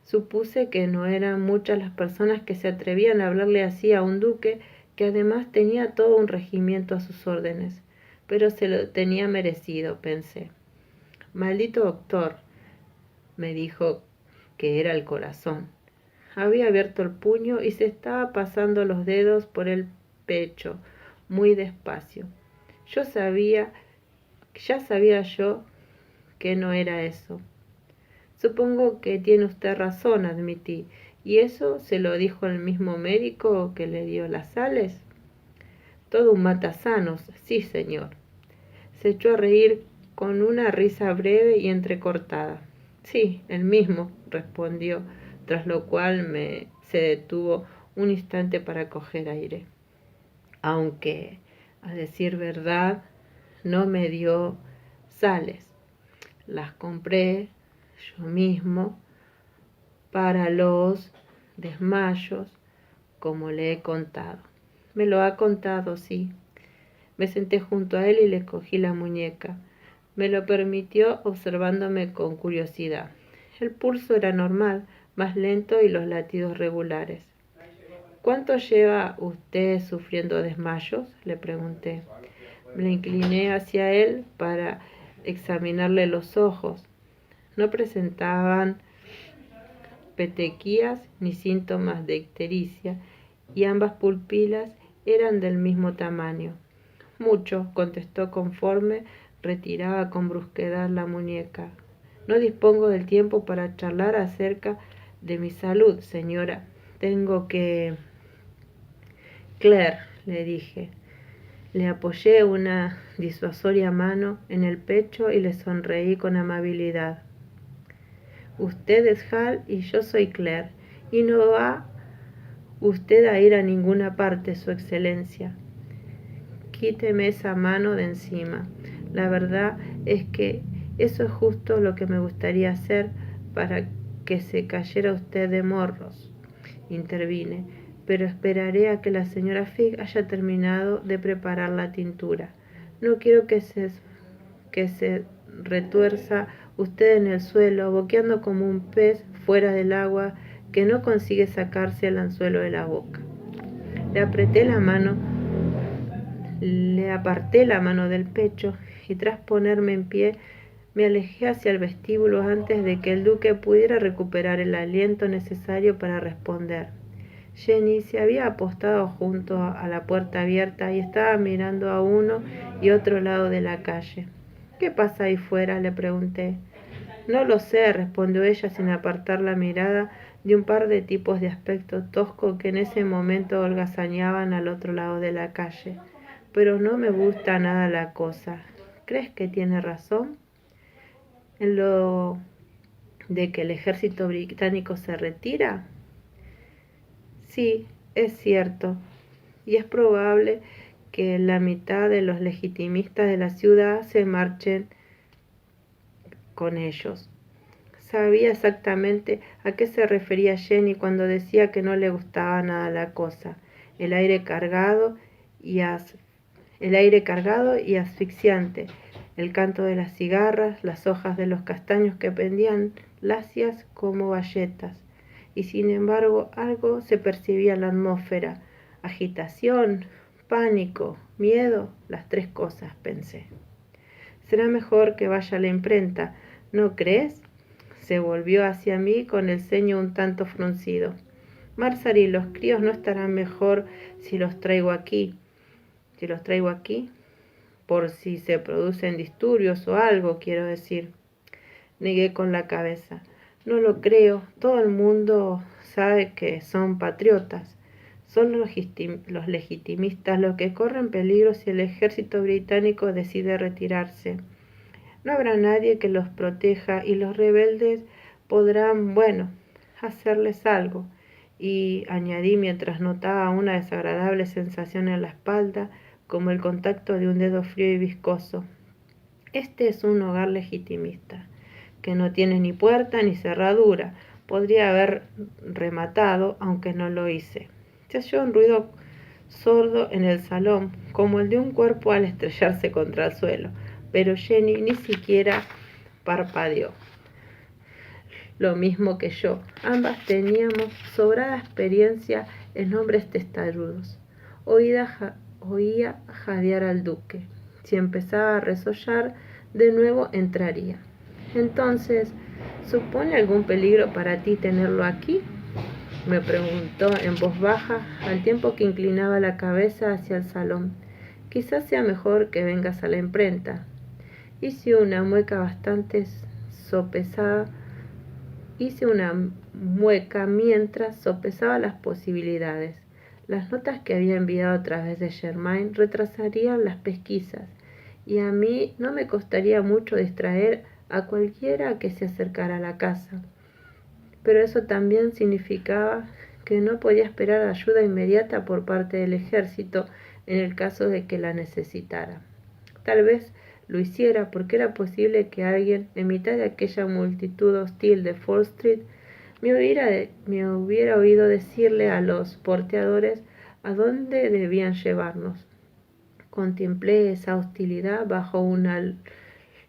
Supuse que no eran muchas las personas que se atrevían a hablarle así a un duque que además tenía todo un regimiento a sus órdenes, pero se lo tenía merecido, pensé. Maldito doctor, me dijo que era el corazón. Había abierto el puño y se estaba pasando los dedos por el pecho, muy despacio. Ya sabía yo que no era eso. Supongo que tiene usted razón, admití. ¿Y eso se lo dijo el mismo médico que le dio las sales? Todo un matasanos, sí, señor. Se echó a reír con una risa breve y entrecortada. Sí, el mismo, respondió, tras lo cual se detuvo un instante para coger aire. Aunque, a decir verdad, no me dio sales. Las compré yo mismo para los desmayos, como le he contado. Me lo ha contado, sí. Me senté junto a él y le cogí la muñeca. Me lo permitió observándome con curiosidad. El pulso era normal, más lento y los latidos regulares. ¿Cuánto lleva usted sufriendo desmayos?, le pregunté. Me incliné hacia él para examinarle los ojos. No presentaban petequías ni síntomas de ictericia y ambas pupilas eran del mismo tamaño. Mucho, contestó conforme retiraba con brusquedad la muñeca. No dispongo del tiempo para charlar acerca de mi salud, señora. Tengo que... Claire, le dije. Le apoyé una disuasoria mano en el pecho y le sonreí con amabilidad. Usted es Hal y yo soy Claire, y no va usted a ir a ninguna parte, Su Excelencia. Quíteme esa mano de encima. La verdad es que eso es justo lo que me gustaría hacer para que se cayera usted de morros, intervine, pero esperaré a que la señora Fig haya terminado de preparar la tintura. No quiero que se retuerza usted en el suelo, boqueando como un pez fuera del agua que no consigue sacarse el anzuelo de la boca. Le aparté la mano del pecho y tras ponerme en pie me alejé hacia el vestíbulo antes de que el duque pudiera recuperar el aliento necesario para responder. Jenny se había apostado junto a la puerta abierta y estaba mirando a uno y otro lado de la calle. ¿Qué pasa ahí fuera?, le pregunté. No lo sé, respondió ella sin apartar la mirada de un par de tipos de aspecto tosco que en ese momento holgazaneaban al otro lado de la calle. Pero no me gusta nada la cosa. ¿Crees que tiene razón en lo de que el ejército británico se retira? Sí, es cierto, y es probable que la mitad de los legitimistas de la ciudad se marchen con ellos. Sabía exactamente a qué se refería Jenny cuando decía que no le gustaba nada la cosa. El aire cargado y asfixiante, el canto de las cigarras, las hojas de los castaños que pendían lacias como bayetas. Y sin embargo algo se percibía en la atmósfera. Agitación, pánico, miedo, las tres cosas, pensé. Será mejor que vaya a la imprenta, ¿no crees? Se volvió hacia mí con el ceño un tanto fruncido. Marsary, los críos no estarán mejor si los traigo aquí. Si los traigo aquí, por si se producen disturbios o algo, quiero decir. Negué con la cabeza. No lo creo. Todo el mundo sabe que son patriotas. Son los legitimistas los que corren peligro si el ejército británico decide retirarse. No habrá nadie que los proteja y los rebeldes podrán, hacerles algo. Y añadí mientras notaba una desagradable sensación en la espalda, como el contacto de un dedo frío y viscoso. Este es un hogar legitimista, que no tiene ni puerta ni cerradura. Podría haber rematado, aunque no lo hice. Se oyó un ruido sordo en el salón, como el de un cuerpo al estrellarse contra el suelo, pero Jenny ni siquiera parpadeó. Lo mismo que yo, ambas teníamos sobrada experiencia en hombres testarudos. Oía jadear al duque. Si empezaba a resollar, de nuevo entraría. Entonces, ¿supone algún peligro para ti tenerlo aquí?, me preguntó en voz baja, al tiempo que inclinaba la cabeza hacia el salón. Quizás sea mejor que vengas a la imprenta. Hice una mueca mientras sopesaba las posibilidades. Las notas que había enviado a través de Germain retrasarían las pesquisas, y a mí no me costaría mucho distraer a cualquiera que se acercara a la casa. Pero eso también significaba que no podía esperar ayuda inmediata por parte del ejército en el caso de que la necesitara. Tal vez lo hiciera porque era posible que alguien, en mitad de aquella multitud hostil de Ford Street, me hubiera oído decirle a los porteadores a dónde debían llevarnos. Contemplé esa hostilidad bajo una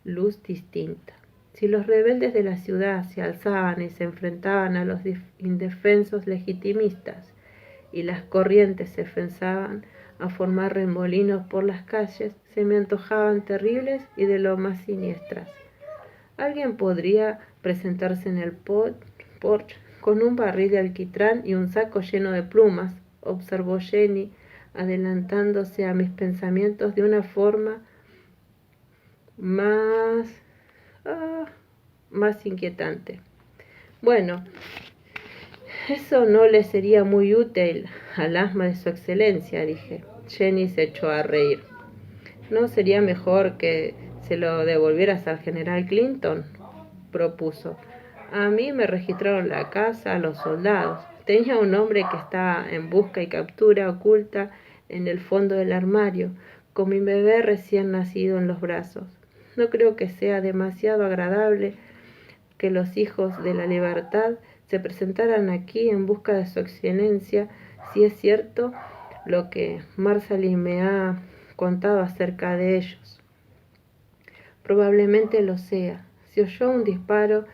luz distinta. Si los rebeldes de la ciudad se alzaban y se enfrentaban a los indefensos legitimistas, y las corrientes se pensaban a formar remolinos por las calles, se me antojaban terribles y de lo más siniestras. Alguien podría presentarse en el porche con un barril de alquitrán y un saco lleno de plumas, observó Jenny, adelantándose a mis pensamientos de una forma más inquietante. Bueno, eso no le sería muy útil al asma de su excelencia, dije. Jenny se echó a reír. ¿No sería mejor que se lo devolvieras al general Clinton?, propuso. A mí me registraron la casa a los soldados. Tenía un hombre que estaba en busca y captura oculta en el fondo del armario, con mi bebé recién nacido en los brazos. No creo que sea demasiado agradable que los hijos de la libertad se presentaran aquí en busca de su excelencia, si es cierto lo que Marsali me ha contado acerca de ellos. Probablemente lo sea. Se oyó un disparo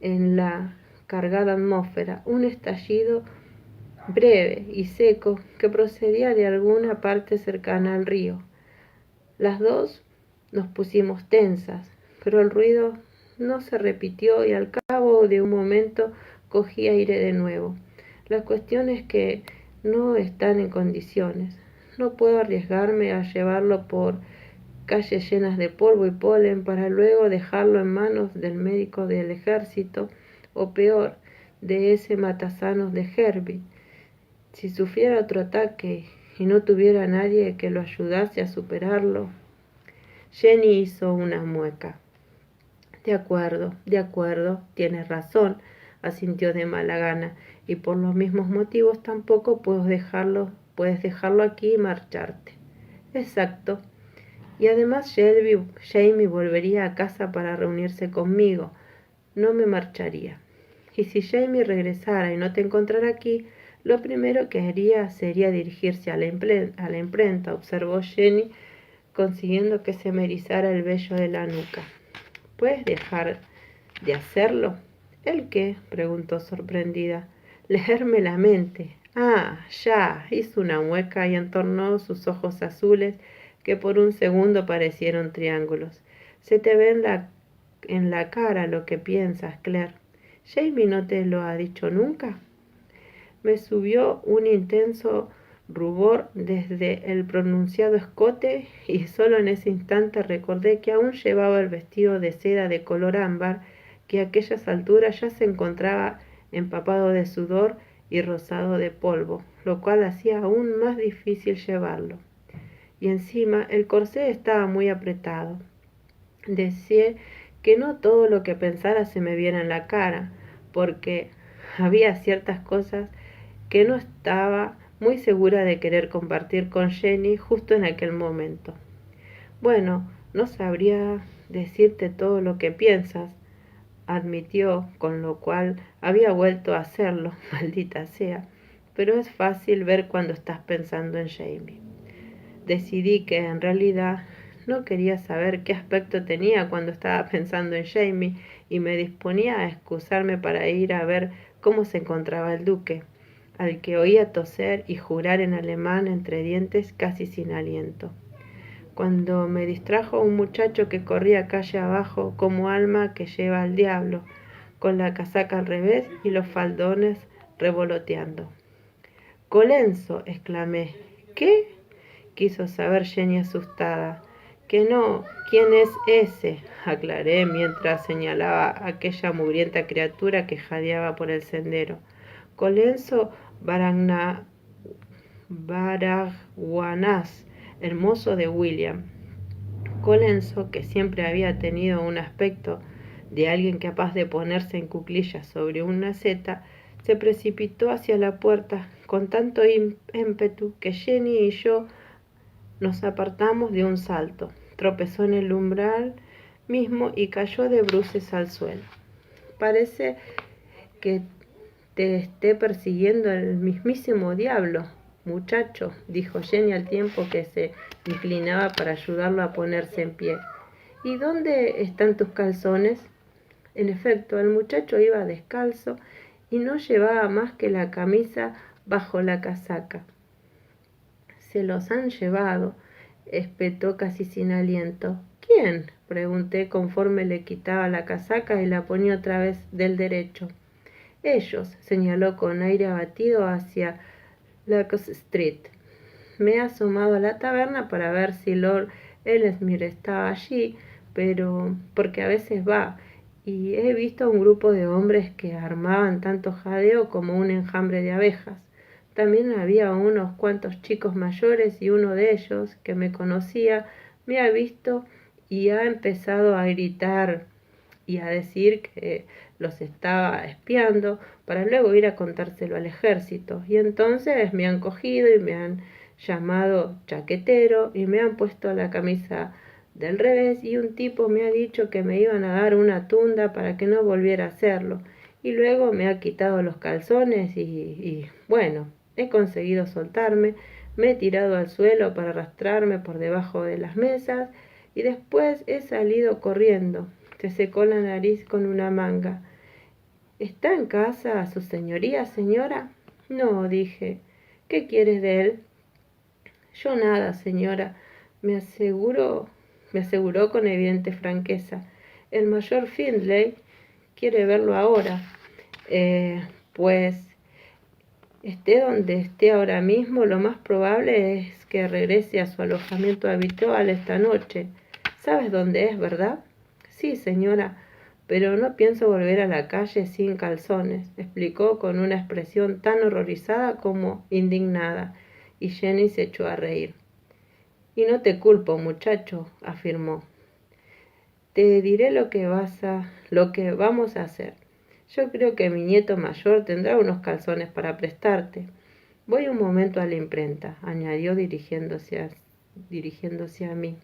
en la cargada atmósfera, un estallido breve y seco que procedía de alguna parte cercana al río. Las dos nos pusimos tensas, pero el ruido no se repitió y al cabo de un momento cogí aire de nuevo. La cuestión es que no están en condiciones. No puedo arriesgarme a llevarlo por calles llenas de polvo y polen para luego dejarlo en manos del médico del ejército o peor, de ese matasanos de Herbie. Si sufriera otro ataque y no tuviera nadie que lo ayudase a superarlo. Jenny hizo una mueca. De acuerdo, tienes razón, asintió de mala gana, y por los mismos motivos tampoco puedes dejarlo aquí y marcharte. Exacto. Y además Jamie volvería a casa para reunirse conmigo. No me marcharía. Y si Jamie regresara y no te encontrara aquí, lo primero que haría sería dirigirse a la imprenta, observó Jenny, consiguiendo que se me erizara el vello de la nuca. ¿Puedes dejar de hacerlo? ¿El qué?, preguntó sorprendida. Leerme la mente. Ah, ya, hizo una mueca y entornó sus ojos azules que por un segundo parecieron triángulos. Se te ve en la cara lo que piensas, Claire. ¿Jamie no te lo ha dicho nunca? Me subió un intenso rubor desde el pronunciado escote y solo en ese instante recordé que aún llevaba el vestido de seda de color ámbar que a aquellas alturas ya se encontraba empapado de sudor y rosado de polvo, lo cual hacía aún más difícil llevarlo. Y encima el corsé estaba muy apretado. Deseé que no todo lo que pensara se me viera en la cara, porque había ciertas cosas que no estaba muy segura de querer compartir con Jenny justo en aquel momento. Bueno, no sabría decirte todo lo que piensas, admitió, con lo cual había vuelto a hacerlo, maldita sea, pero es fácil ver cuando estás pensando en Jamie. Decidí que en realidad no quería saber qué aspecto tenía cuando estaba pensando en Jamie y me disponía a excusarme para ir a ver cómo se encontraba el duque, al que oía toser y jurar en alemán entre dientes casi sin aliento. Cuando me distrajo un muchacho que corría calle abajo como alma que lleva al diablo, con la casaca al revés y los faldones revoloteando. —¡Colenso! —exclamé. —¿Qué? —quiso saber Jenny asustada. —Que no. ¿Quién es ese? —aclaré mientras señalaba a aquella mugrienta criatura que jadeaba por el sendero. —Colenso Varaguanás, el mozo de William. Colenso, que siempre había tenido un aspecto de alguien capaz de ponerse en cuclillas sobre una seta, se precipitó hacia la puerta con tanto ímpetu que Jenny y yo nos apartamos de un salto. Tropezó en el umbral mismo y cayó de bruces al suelo. —Parece que te esté persiguiendo el mismísimo diablo, muchacho —dijo Jenny al tiempo que se inclinaba para ayudarlo a ponerse en pie. —¿Y dónde están tus calzones? En efecto, el muchacho iba descalzo y no llevaba más que la camisa bajo la casaca. —Se los han llevado —espetó casi sin aliento. —¿Quién? —pregunté conforme le quitaba la casaca y la ponía otra vez del derecho. —Ellos —señaló con aire abatido hacia Locust Street. Me he asomado a la taberna para ver si Lord Ellesmere estaba allí, pero porque a veces va, y he visto a un grupo de hombres que armaban tanto jadeo como un enjambre de abejas. También había unos cuantos chicos mayores y uno de ellos, que me conocía, me ha visto y ha empezado a gritar y a decir que los estaba espiando para luego ir a contárselo al ejército. Y entonces me han cogido y me han llamado chaquetero y me han puesto la camisa del revés y un tipo me ha dicho que me iban a dar una tunda para que no volviera a hacerlo. Y luego me ha quitado los calzones y bueno, he conseguido soltarme, me he tirado al suelo para arrastrarme por debajo de las mesas y después he salido corriendo. Se secó la nariz con una manga. ¿Está en casa su señoría, señora? No, dije. ¿Qué quieres de él? Yo nada, señora, me aseguró con evidente franqueza. El mayor Findlay quiere verlo ahora. Pues esté donde esté ahora mismo, lo más probable es que regrese a su alojamiento habitual esta noche. ¿Sabes dónde es, verdad? Sí, señora, pero no pienso volver a la calle sin calzones, explicó con una expresión tan horrorizada como indignada, y Jenny se echó a reír. Y no te culpo, muchacho, afirmó. Te diré lo que vamos a hacer. Yo creo que mi nieto mayor tendrá unos calzones para prestarte. Voy un momento a la imprenta, añadió dirigiéndose a mí.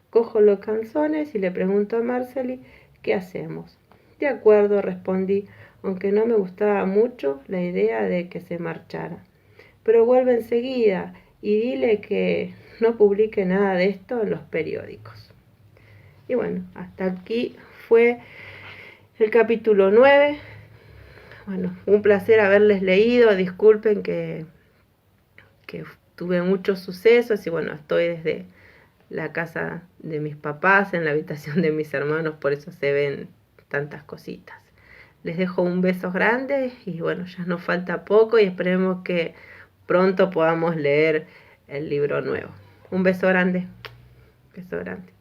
Cojo los calzones y le pregunto a Marcely qué hacemos. De acuerdo, respondí, aunque no me gustaba mucho la idea de que se marchara. Pero vuelve enseguida y dile que no publique nada de esto en los periódicos. Y bueno, hasta aquí fue el capítulo 9. Bueno, un placer haberles leído. Disculpen que tuve muchos sucesos y bueno, estoy desde la casa de mis papás, en la habitación de mis hermanos, por eso se ven tantas cositas. Les dejo un beso grande y bueno, ya nos falta poco y esperemos que pronto podamos leer el libro nuevo. Un beso grande. Beso grande.